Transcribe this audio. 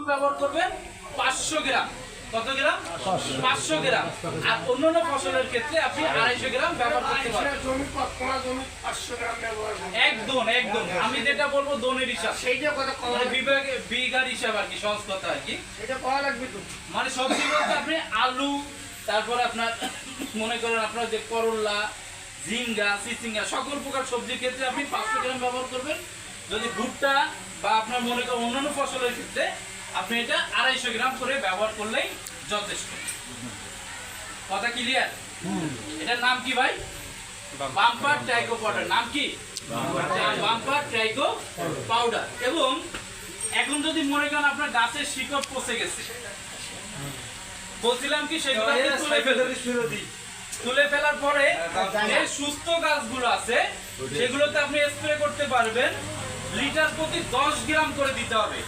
ব্যবহার করবেন 500 গ্রাম। কত গ্রাম? 500 গ্রাম। আর অন্যান্য ফসলের ক্ষেত্রে আপনি 250 গ্রাম ব্যবহার করতে পারেন। একদম একদম আমি যেটা বলবো দনের হিসাব, সেইটা কথা মানে বিঘার হিসাব আর কি, সহজ কথা আর কি। এটা করা লাগবে তো। মানে সবজি বলতে আপনি আলু, তারপরে আপনার মনে করেন আপনার যে করলা, ঝিঙ্গা, চিচিঙ্গা, সকল প্রকার সবজির ক্ষেত্রে আপনি 500 গ্রাম ব্যবহার করবেন। যদি ভুট্টা বা আপনার মনে করেন অন্যান্য ফসলের ক্ষেত্রে আপনি এটা 250 গ্রাম করে ব্যবহার করলেই যথেষ্ট। কথা ক্লিয়ার? এটার নাম কি ভাই? Bumper tricho powder. নাম কি? Bumper tricho powder. এবং এখন যদি মনে করেন আপনার গাছের শিকড় পচে গেছে, বলছিলাম কি সেগুলো তুলে ফেলার পরে যে সুস্থ গাছগুলো আছে সেগুলোতে আপনি স্প্রে করতে পারবেন। লিটার প্রতি 10 গ্রাম করে দিতে হবে।